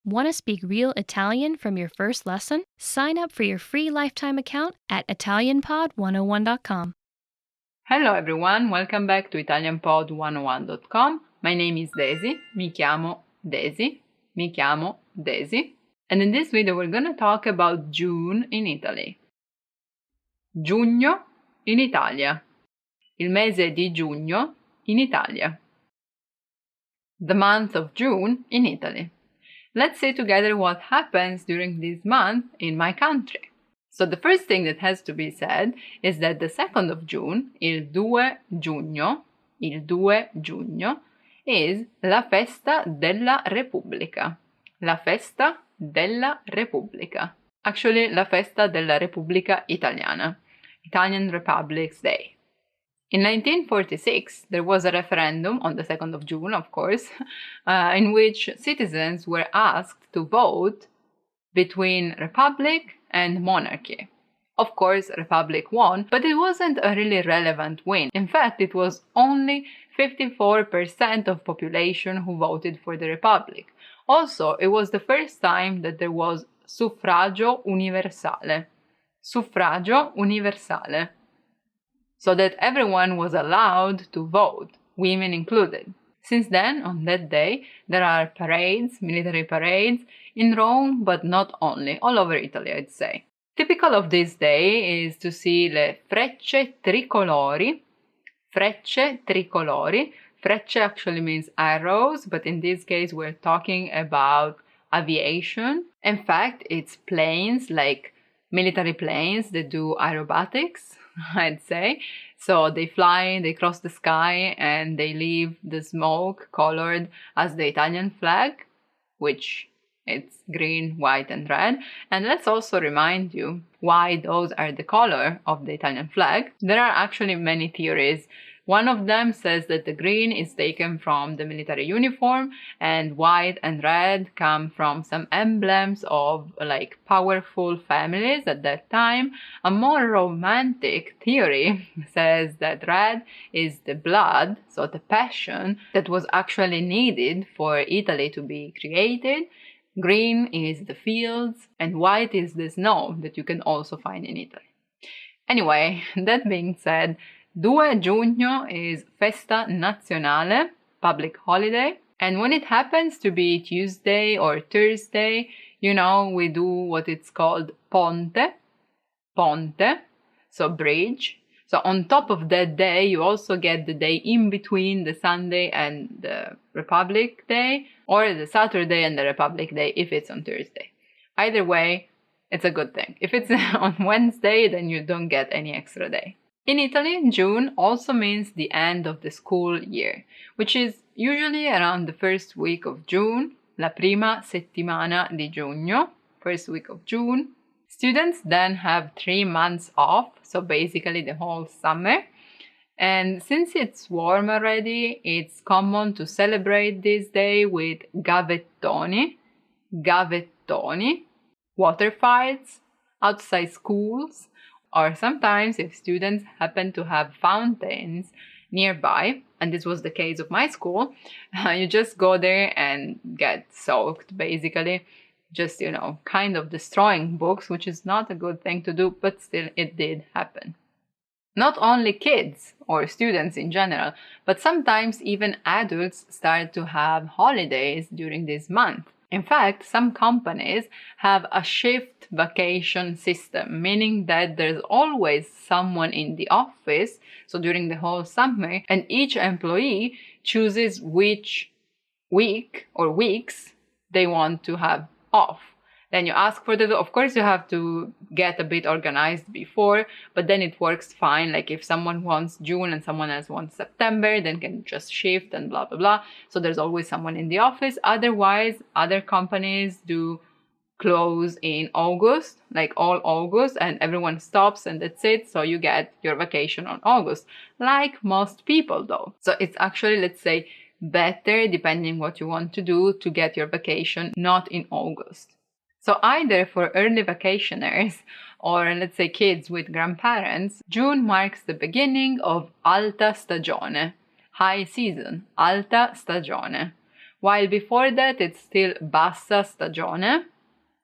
Want to speak real Italian from your first lesson? Sign up for your free lifetime account at ItalianPod101.com. Hello everyone, welcome back to ItalianPod101.com. My name is Daisy, mi chiamo Daisy. And in this video we're gonna talk about June in Italy. Giugno in Italia. Il mese di giugno in Italia. The month of June in Italy. Let's see together what happens during this month in my country. So the first thing that has to be said is that the 2nd of June, il 2 giugno, is la festa della Repubblica. La festa della Repubblica. Actually, la festa della Repubblica Italiana. Italian Republic's Day. In 1946, there was a referendum on the 2nd of June, of course, in which citizens were asked to vote between republic and monarchy. Of course, republic won, but it wasn't a really relevant win. In fact, it was only 54% of population who voted for the republic. Also, it was the first time that there was suffragio universale. Suffragio universale. So that everyone was allowed to vote, women included. Since then, on that day, there are parades, military parades, in Rome, but not only, all over Italy, I'd say. Typical of this day is to see le frecce tricolori. Frecce tricolori. Frecce actually means arrows, but in this case we're talking about aviation. In fact, it's planes, like military planes that do aerobatics, I'd say. So they fly, they cross the sky, and they leave the smoke colored as the Italian flag, which it's green, white, and red. And let's also remind you why those are the color of the Italian flag. There are actually many theories. One of them says that the green is taken from the military uniform, and white and red come from some emblems of like powerful families at that time. A more romantic theory says that red is the blood, so the passion that was actually needed for Italy to be created. Green is the fields, and white is the snow that you can also find in Italy. Anyway, that being said, 2 giugno is festa nazionale, public holiday, and when it happens to be Tuesday or Thursday, you know, we do what it's called ponte, so bridge. So on top of that day, you also get the day in between the Sunday and the Republic Day, or the Saturday and the Republic Day if it's on Thursday. Either way, it's a good thing. If it's on Wednesday, then you don't get any extra day. In Italy, June also means the end of the school year, which is usually around the first week of June, la prima settimana di giugno, first week of June. Students then have 3 months off, so basically the whole summer. And since it's warm already, it's common to celebrate this day with gavettoni, water fights, outside schools, or sometimes if students happen to have fountains nearby, and this was the case of my school, you just go there and get soaked, basically, just, you know, kind of destroying books, which is not a good thing to do, but still it did happen. Not only kids or students in general, but sometimes even adults start to have holidays during this month. In fact, some companies have a shift vacation system, meaning that there's always someone in the office, so during the whole summer, and each employee chooses which week or weeks they want to have off. Then you ask for the, of course you have to get a bit organized before, but then it works fine. Like if someone wants June and someone else wants September, then can just shift and blah, blah, blah. So there's always someone in the office. Otherwise, other companies do close in August, like all August, and everyone stops and that's it. So you get your vacation on August, like most people though. So it's actually, let's say, better, depending what you want to do, to get your vacation not in August. So either for early vacationers or let's say kids with grandparents, June marks the beginning of alta stagione, high season, alta stagione, while before that it's still bassa stagione.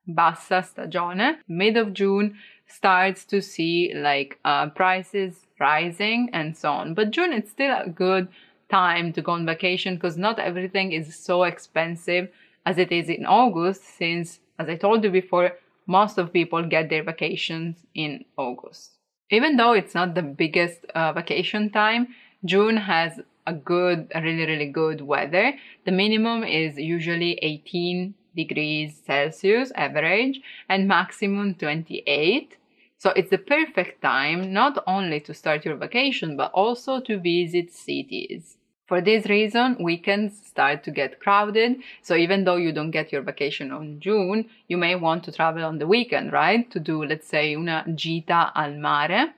Bassa stagione. Mid of June starts to see like prices rising and so on. But June it's still a good time to go on vacation because not everything is so expensive as it is in August, since, as I told you before, most of people get their vacations in August. Even though it's not the biggest vacation time, June has a really, really good weather. The minimum is usually 18 degrees Celsius average and maximum 28. So it's the perfect time not only to start your vacation, but also to visit cities. For this reason, weekends start to get crowded. So even though you don't get your vacation on June, you may want to travel on the weekend, right? To do, let's say, una gita al mare.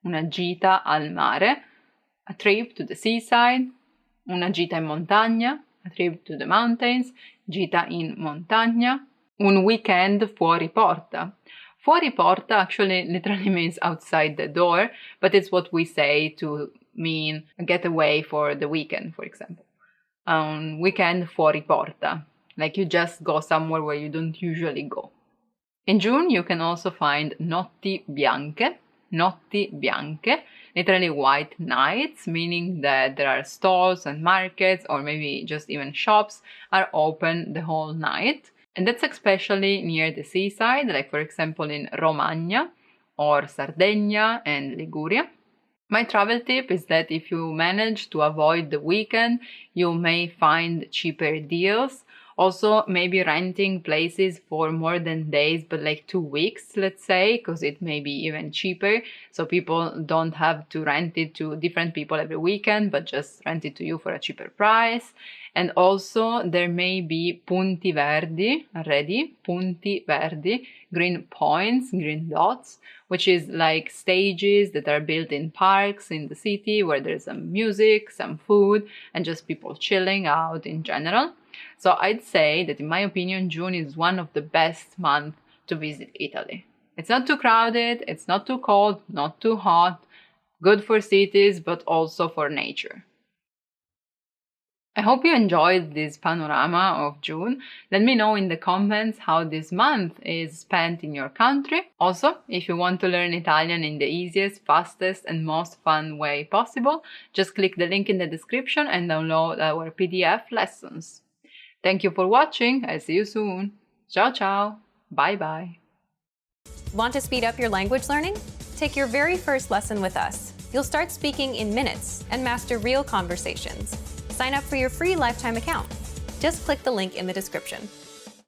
Una gita al mare. A trip to the seaside. Una gita in montagna. A trip to the mountains. Gita in montagna. Un weekend fuori porta. Fuori porta actually literally means outside the door, but it's what we say to mean a getaway for the weekend, for example. Weekend fuori porta, like you just go somewhere where you don't usually go. In June, you can also find notti bianche, literally white nights, meaning that there are stalls and markets, or maybe just even shops, are open the whole night. And that's especially near the seaside, like for example in Romagna or Sardinia and Liguria. My travel tip is that if you manage to avoid the weekend, you may find cheaper deals. Also, maybe renting places for more than days, but like 2 weeks, let's say, because it may be even cheaper. So people don't have to rent it to different people every weekend, but just rent it to you for a cheaper price. And also there may be punti verdi, punti verdi, green points, green dots, which is like stages that are built in parks in the city where there's some music, some food, and just people chilling out in general. So I'd say that in my opinion, June is one of the best months to visit Italy. It's not too crowded, it's not too cold, not too hot, good for cities, but also for nature. I hope you enjoyed this panorama of June. Let me know in the comments how this month is spent in your country. Also, if you want to learn Italian in the easiest, fastest, and most fun way possible, just click the link in the description and download our PDF lessons. Thank you for watching. I'll see you soon. Ciao ciao. Bye bye. Want to speed up your language learning? Take your very first lesson with us. You'll start speaking in minutes and master real conversations. Sign up for your free lifetime account. Just click the link in the description.